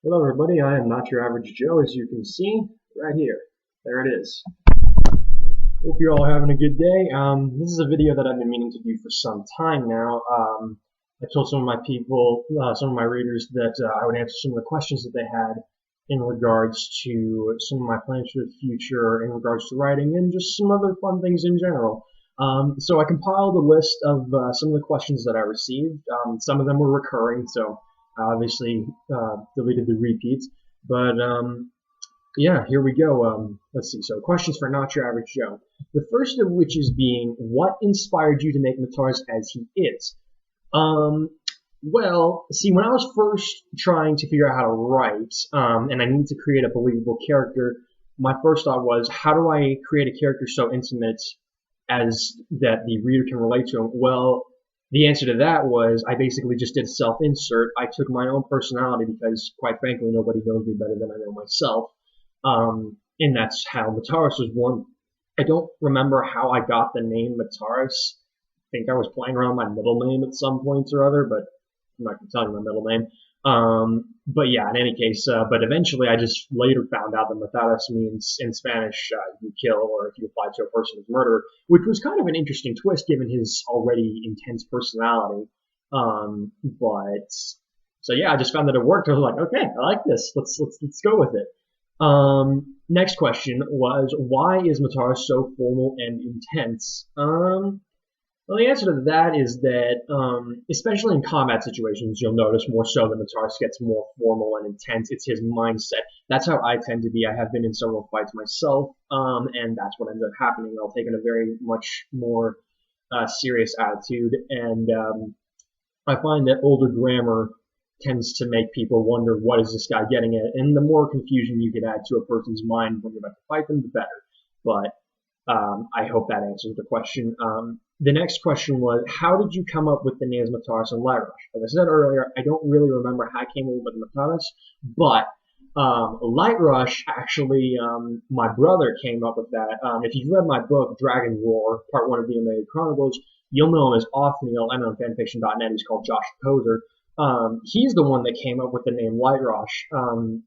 Hello everybody, I am Not Your Average Joe, as you can see, right here. There it is. Hope you're all having a good day. This is a video that I've been meaning to do for some time now. I told some of my people, some of my readers, that I would answer some of the questions that they had in regards to some of my plans for the future, in regards to writing, and just some other fun things in general. So I compiled a list of some of the questions that I received. Some of them were recurring, so I obviously deleted the repeats. But yeah, here we go. Let's see. So questions for Not Your Average Joe. The first of which is being, what inspired you to make Mataras as he is? Um, well, see, when I was first trying to figure out how to write, and I needed to create a believable character, my first thought was, how do I create a character so intimate as that the reader can relate to him? Well, the answer to that was I basically just did a self-insert. I took my own personality because, quite frankly, nobody knows me better than I know myself. And that's how Mataras was born. I don't remember how I got the name Mataras. I think I was playing around with my middle name at some point or other, but I'm not going to tell you my middle name. But yeah, in any case, but eventually I just later found out that Mataras means in Spanish, you kill, or if you apply to a person as murderer, which was kind of an interesting twist given his already intense personality. But so yeah, I just found that it worked. I was like, okay, I like this. Let's go with it. Next question was, why is Mataras so formal and intense? Well, the answer to that is that, especially in combat situations, you'll notice more so that Mataras gets more formal and intense. It's his mindset. That's how I tend to be. I have been in several fights myself, and that's what ends up happening. I'll take in a very much more serious attitude, and I find that older grammar tends to make people wonder, what is this guy getting at? And the more confusion you can add to a person's mind when you're about to fight them, the better. But I hope that answers the question. The next question was, how did you come up with the names Mataras and Lightrosh? As I said earlier, I don't really remember how I came up with Mataras, but Lightrosh, actually, my brother came up with that. If you've read my book, Dragon Roar, Part 1 of the Omega Chronicles, you'll know him as Othniel, and on fanfiction.net he's called Josh Poser. He's the one that came up with the name Lightrosh.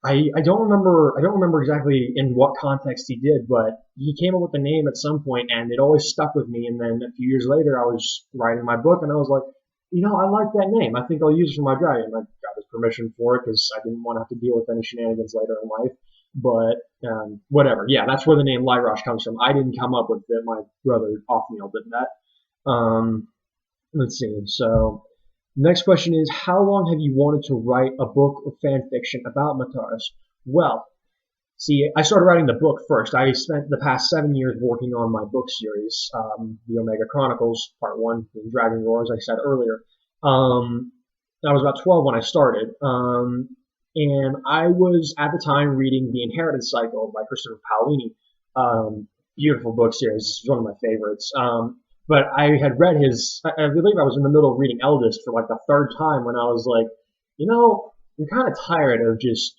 I don't remember exactly in what context he did, but he came up with the name at some point, and it always stuck with me. And then a few years later, I was writing my book, and I was like, I like that name. I think I'll use it for my dragon. I got his permission for it because I didn't want to have to deal with any shenanigans later in life. But whatever. Yeah, that's where the name Lightrosh comes from. I didn't come up with it. My brother Othniel did that. Let's see. So next question is, how long have you wanted to write a book or fan fiction about Mataras? Well, see, I started writing the book first. I spent the past 7 years working on my book series, the Omega Chronicles, Part 1, Dragon Roar, as I said earlier. I was about 12 when I started, and I was, at the time, reading The Inheritance Cycle by Christopher Paolini. Beautiful book series. It's one of my favorites. But I had read I believe I was in the middle of reading Eldest for like the third time when I was like, I'm kind of tired of just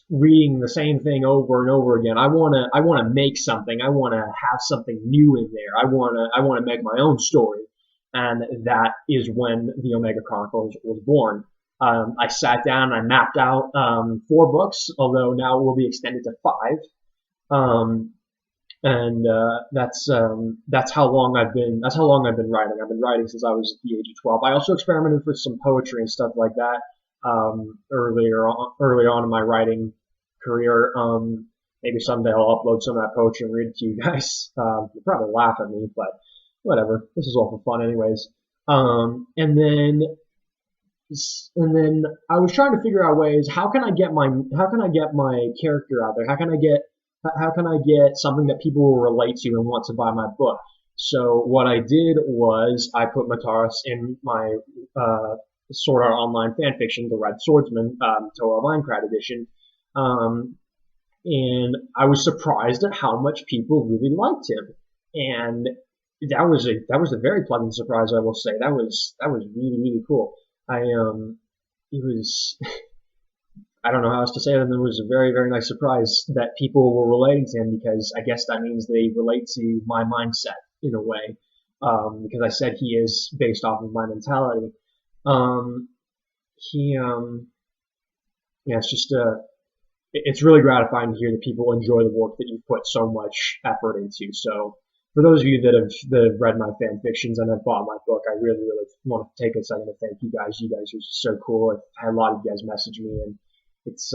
reading the same thing over and over again. I wanna make something. I wanna have something new in there. I wanna make my own story, and that is when the Omega Chronicles was born. I sat down and I mapped out 4 books, although now it will be extended to 5. And that's how long I've been writing. I've been writing since I was at the age of 12. I also experimented with some poetry and stuff like that early on in my writing career. Maybe someday I'll upload some of that poetry and read it to you guys. You'll probably laugh at me, but whatever. This is all for fun, anyways. And then I was trying to figure out ways. How can I get my character out there? How can I get something that people will relate to and want to buy my book? So what I did was I put Mataras in my Sword Art Online fanfiction, The Red Swordsman, Torah Minecraft edition, and I was surprised at how much people really liked him, and that was a very pleasant surprise, I will say. That was really cool. It was. I don't know how else to say it, and it was a very nice surprise that people were relating to him, because I guess that means they relate to my mindset in a way, because I said he is based off of my mentality. He yeah, it's just it's really gratifying to hear that people enjoy the work that you've put so much effort into. So for those of you that have read my fan fictions and have bought my book, I really, really want to take a second to thank you guys. You guys are so cool. I've had a lot of you guys message me, and it's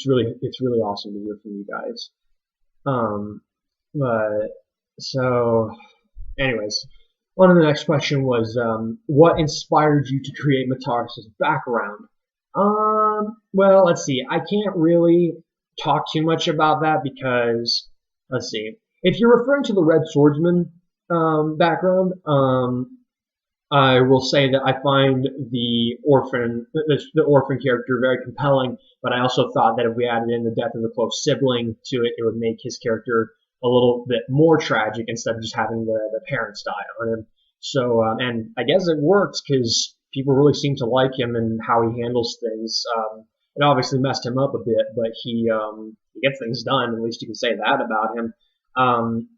really awesome to hear from you guys. Um, but so, anyways, on to the next question was, what inspired you to create Mataris' background? Well, let's see. I can't really talk too much about that because, let's see. If you're referring to the Red Swordsman background, I will say that I find the orphan character very compelling, but I also thought that if we added in the death of a close sibling to it, it would make his character a little bit more tragic instead of just having the parents die on him. So, and I guess it works because people really seem to like him and how he handles things. It obviously messed him up a bit, but he gets things done. At least you can say that about him. Um,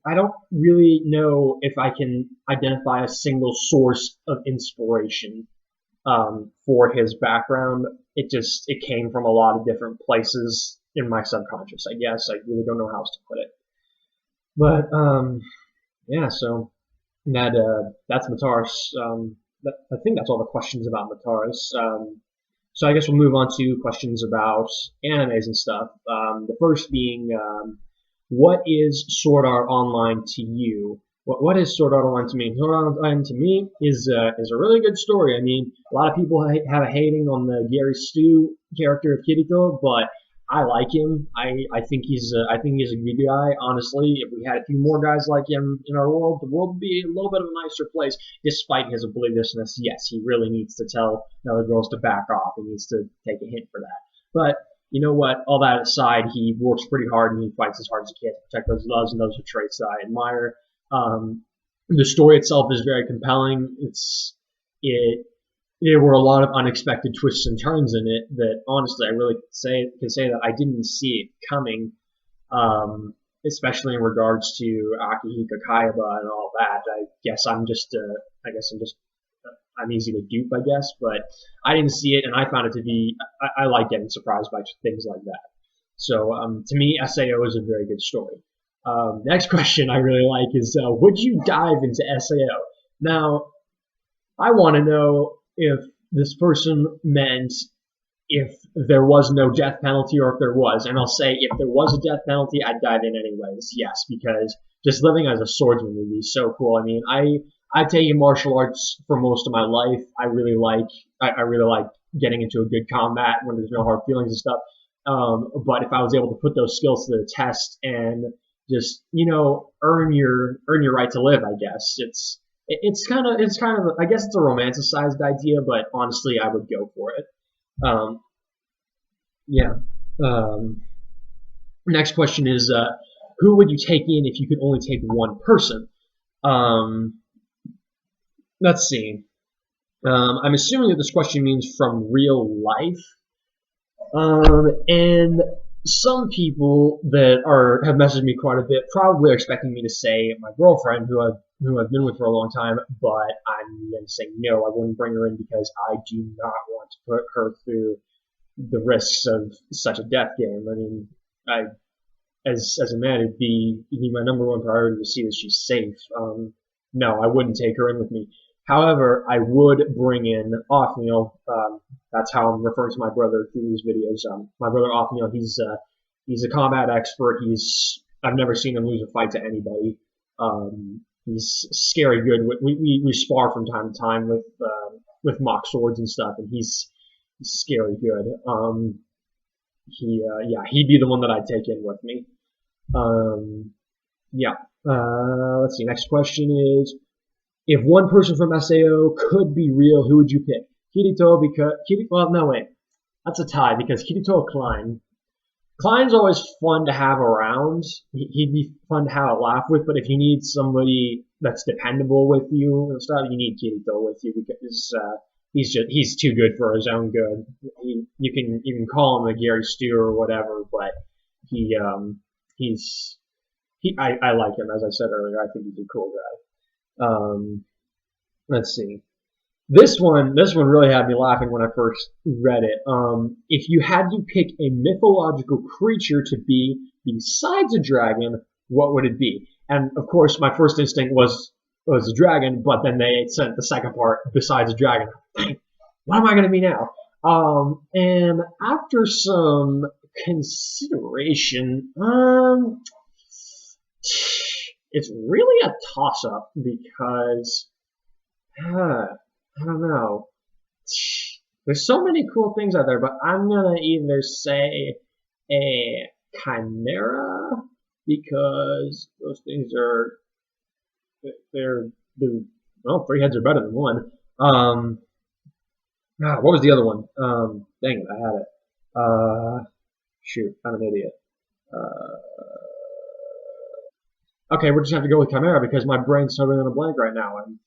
I don't really know if I can identify a single source of inspiration for his background. It came from a lot of different places in my subconscious. I guess I really don't know how else to put it. But yeah, so that's Mataris. I think that's all the questions about Mataris. So I guess we'll move on to questions about animes and stuff. The first being, what is Sword Art Online to you? What is Sword Art Online to me? Sword Art Online to me is a really good story. I mean, a lot of people have a hating on the Gary Stu character of Kirito, but I like him. I think he's a good guy. Honestly, if we had a few more guys like him in our world, the world would be a little bit of a nicer place. Despite his obliviousness, yes, he really needs to tell the other girls to back off. He needs to take a hint for that. But you know what? All that aside, he works pretty hard and he fights as hard as he can to protect those loves, and those are traits that I admire. The story itself is very compelling. It there were a lot of unexpected twists and turns in it that honestly I really can say that I didn't see it coming, especially in regards to Akihiko Kaiba and all that. I'm easy to dupe, I guess, but I didn't see it and I found it to be I like getting surprised by things like that. So to me, SAO is a very good story. Next question I really like is, would you dive into SAO? Now, I want to know if this person meant if there was no death penalty or if there was. And I'll say if there was a death penalty, I'd dive in anyways. Yes, because just living as a swordsman would be so cool. I mean, I've taken martial arts for most of my life. I really like getting into a good combat when there's no hard feelings and stuff. But if I was able to put those skills to the test and just earn your right to live, I guess it's kind of I guess it's a romanticized idea, but honestly, I would go for it. Um, yeah. Um, Next question is, who would you take in if you could only take one person? Um, let's see. I'm assuming that this question means from real life. And some people that have messaged me quite a bit probably are expecting me to say my girlfriend, who I've been with for a long time, but I'm going to say no, I wouldn't bring her in because I do not want to put her through the risks of such a death game. I mean, as a man, it'd be my number one priority to see that she's safe. No, I wouldn't take her in with me. However, I would bring in Othniel. That's how I'm referring to my brother through these videos. My brother Othniel, he's a combat expert. I've never seen him lose a fight to anybody. He's scary good. We spar from time to time with mock swords and stuff, and he's scary good. He'd be the one that I'd take in with me. Yeah. Let's see. Next question is, if one person from SAO could be real, who would you pick? Kirito, because well, no wait, that's a tie because Kirito or Klein. Klein's always fun to have around. He'd be fun to have a laugh with, but if you need somebody that's dependable with you and stuff, you need Kirito with you because he's too good for his own good. You can call him a Gary Stu or whatever, but I like him, as I said earlier. I think he's a cool guy. Let's see. This one really had me laughing when I first read it. If you had to pick a mythological creature to be besides a dragon, what would it be? And of course, my first instinct was a dragon, but then they sent the second part besides a dragon. What am I going to be now? And after some consideration, it's really a toss-up because I don't know. There's so many cool things out there, but I'm gonna either say a chimera because those things are they're well, three heads are better than one. What was the other one? Dang it, I had it. Shoot, I'm an idiot. Okay, we're just gonna have to go with chimera because my brain's totally on a blank right now. I'm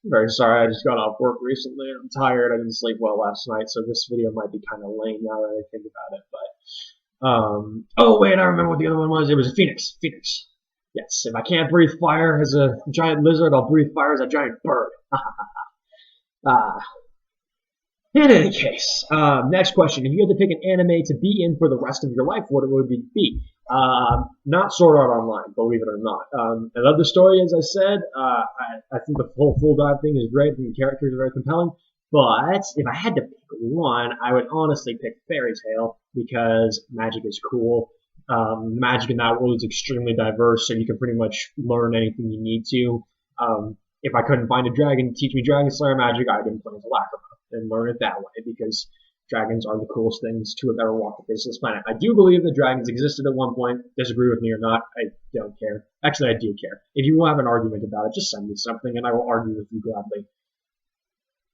very sorry. I just got off work recently. I'm tired. I didn't sleep well last night, so this video might be kind of lame now that I think about it. But oh wait, I remember what the other one was. It was a phoenix. Phoenix. Yes. If I can't breathe fire as a giant lizard, I'll breathe fire as a giant bird. ah. In any case, next question. If you had to pick an anime to be in for the rest of your life, what would it be? Not Sword Art Online, believe it or not. I love the story, as I said. I think the whole full dive thing is great. I think the characters are very compelling. But if I had to pick one, I would honestly pick Fairy Tail because magic is cool. Magic in that world is extremely diverse, so you can pretty much learn anything you need to. If I couldn't find a dragon to teach me Dragon Slayer magic, I'd been playing Lacrosse and learn it that way because dragons are the coolest things to have ever walked the face of this planet. I do believe that dragons existed at one point. Disagree with me or not, I don't care. Actually, I do care. If you will have an argument about it, just send me something and I will argue with you gladly.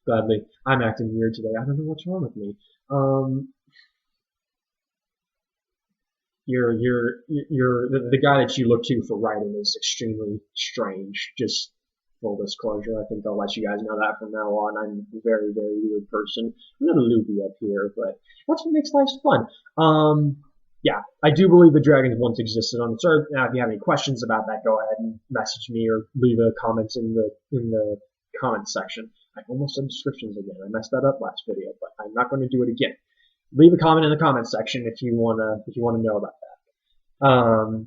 Gladly. I'm acting weird today. I don't know what's wrong with me. You're the guy that you look to for writing is extremely strange. Just full disclosure, I think I'll let you guys know that from now on. I'm a very, very weird person. I'm not a loopy up here, but that's what makes life fun. Yeah, I do believe the dragons once existed on this earth. Now, if you have any questions about that, go ahead and message me or leave a comment in the comment section. I almost said descriptions again. I messed that up last video, but I'm not going to do it again. Leave a comment in the comment section if you wanna know about that.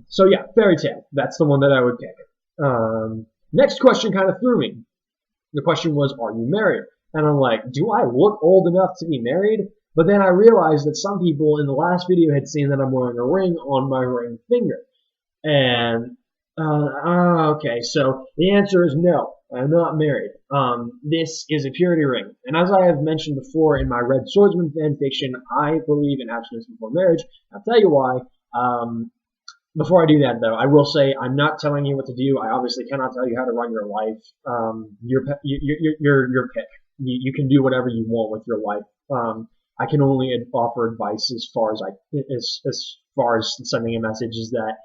So yeah, Fairy Tail. That's the one that I would pick. Next question kind of threw me. The question was, are you married? And I'm like, do I look old enough to be married? But then I realized that some people in the last video had seen that I'm wearing a ring on my ring finger. And, okay, so the answer is no, I'm not married. This is a purity ring. And as I have mentioned before in my Red Swordsman fanfiction, I believe in abstinence before marriage. I'll tell you why. Before I do that, though, I will say I'm not telling you what to do. I obviously cannot tell you how to run your life. Your pick. You can do whatever you want with your life. I can only offer advice as far as sending a message is that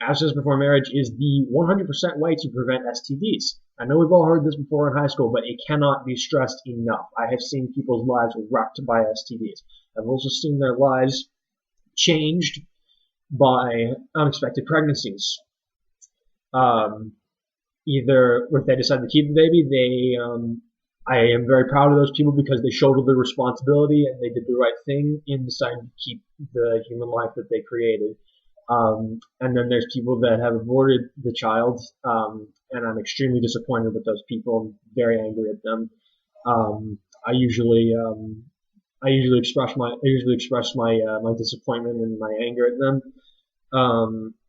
abstinence before marriage is the 100% way to prevent STDs. I know we've all heard this before in high school, but it cannot be stressed enough. I have seen people's lives wrecked by STDs. I've also seen their lives changed by unexpected pregnancies. Either if they decide to keep the baby, I am very proud of those people because they shouldered the responsibility and they did the right thing in deciding to keep the human life that they created. And then there's people that have aborted the child, and I'm extremely disappointed with those people. I'm very angry at them. I usually express my disappointment and my anger at them.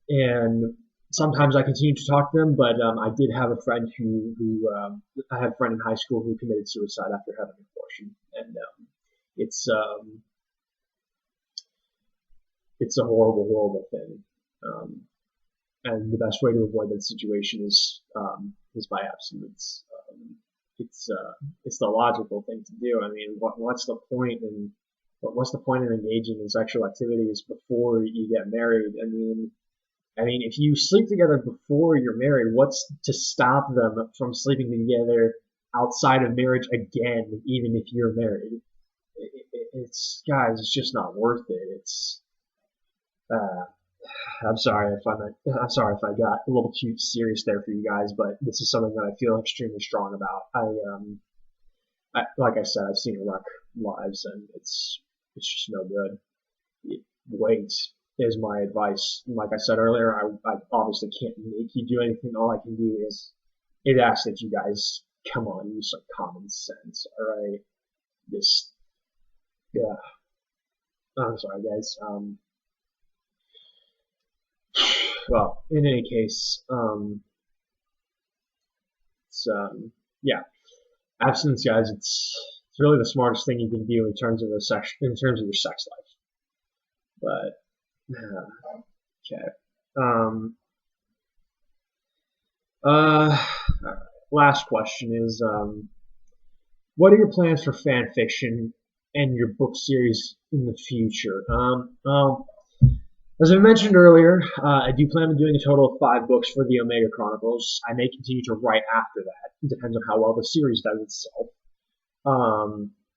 And sometimes I continue to talk to them, but I did have a friend I had a friend in high school who committed suicide after having an abortion, and it's a horrible, horrible thing. And the best way to avoid that situation is by abstinence. It's the logical thing to do. I mean, what's the point in engaging in sexual activities before you get married? I mean, if you sleep together before you're married, what's to stop them from sleeping together outside of marriage again, even if you're married? It's guys, it's just not worth it. It's I'm sorry if I got a little too serious there for you guys, but this is something that I feel extremely strong about. like I said, I've seen it wreck lives, and it's just no good. Wait is my advice. Like I said earlier, I obviously can't make you do anything. All I can do is ask that you guys come on, use some common sense. All right, just yeah. I'm sorry, guys. Well, in any case, it's yeah, abstinence, guys. It's really the smartest thing you can do in terms of your sex life. But okay. Last question is, what are your plans for fan fiction and your book series in the future? As I mentioned earlier, I do plan on doing a total of 5 books for the Omega Chronicles. I may continue to write after that. It depends on how well the series does itself.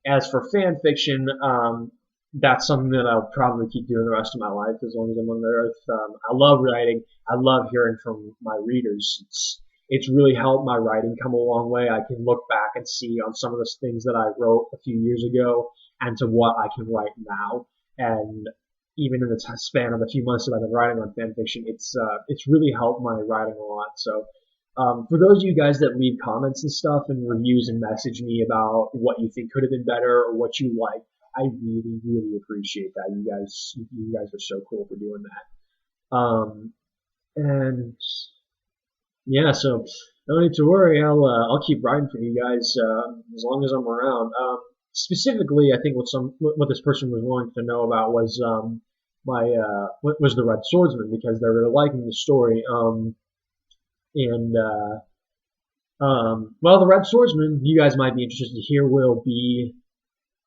As for fan fiction, that's something that I'll probably keep doing the rest of my life as long as I'm on the earth. I love writing. I love hearing from my readers. It's really helped my writing come a long way. I can look back and see on some of the things that I wrote a few years ago and to what I can write now. And even in the span of a few months that I've been writing on fan fiction, it's really helped my writing a lot. So for those of you guys that leave comments and stuff and reviews and message me about what you think could have been better or what you like, I really, really appreciate that. You guys are so cool for doing that. And yeah, so no need to worry. I'll keep writing for you guys as long as I'm around. Specifically, I think what this person was wanting to know about was what was the Red Swordsman, because they're really liking the story. Well, the Red Swordsman, you guys might be interested to hear, will be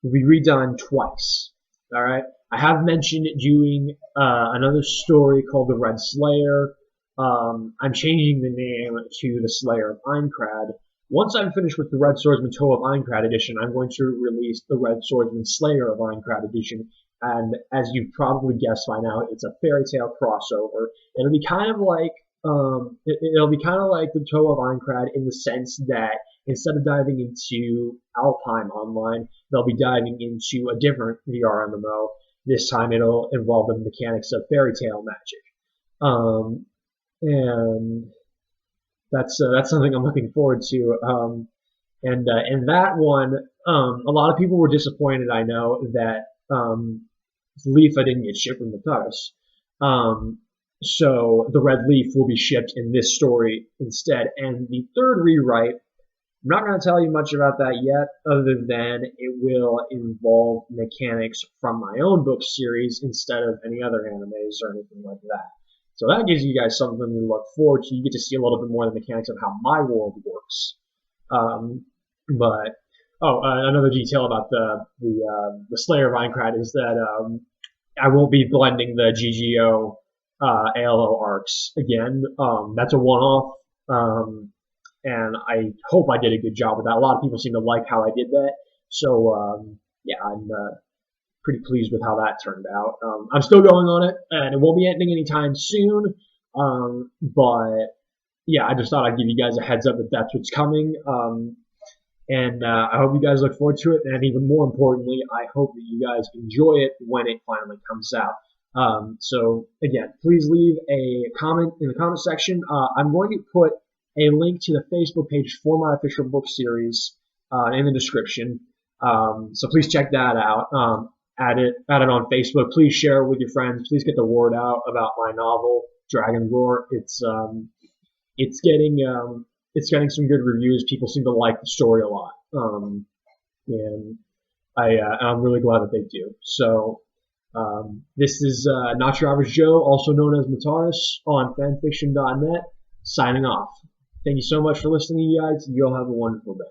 redone twice. All right, I have mentioned doing another story called the Red Slayer. I'm changing the name to the Slayer of Aincrad. Once I'm finished with the Red Swordsman Toe of Aincrad edition, I'm going to release the Red Swordsman Slayer of Aincrad edition. And as you've probably guessed by now, it's a fairy tale crossover. It'll be kind of like the Toe of Aincrad in the sense that instead of diving into Alpine Online, they'll be diving into a different VR MMO. This time it'll involve the mechanics of fairy tale magic. And that's something I'm looking forward to. And that one, a lot of people were disappointed. I know that Leaf I didn't get shipped from the Taurus. So the Red Leaf will be shipped in this story instead. And the third rewrite, I'm not going to tell you much about that yet, other than it will involve mechanics from my own book series instead of any other animes or anything like that. So that gives you guys something to look forward to. You get to see a little bit more of the mechanics of how my world works. Another detail about the Slayer of Aincrad is that I won't be blending the GGO ALO arcs again. That's a one-off, and I hope I did a good job with that. A lot of people seem to like how I did that. So yeah, I'm pretty pleased with how that turned out. I'm still going on it, and it won't be ending anytime soon. But yeah, I just thought I'd give you guys a heads up that that's what's coming. And I hope you guys look forward to it. And even more importantly, I hope that you guys enjoy it when it finally comes out. So again, please leave a comment in the comment section. I'm going to put a link to the Facebook page for my official book series in the description. So please check that out. Add it on Facebook. Please share it with your friends. Please get the word out about my novel, Dragon Roar. It's getting some good reviews. People seem to like the story a lot, and I'm really glad that they do. So this is Not Your Average Joe, also known as Mataris, on fanfiction.net, signing off. Thank you so much for listening, you guys. You all have a wonderful day.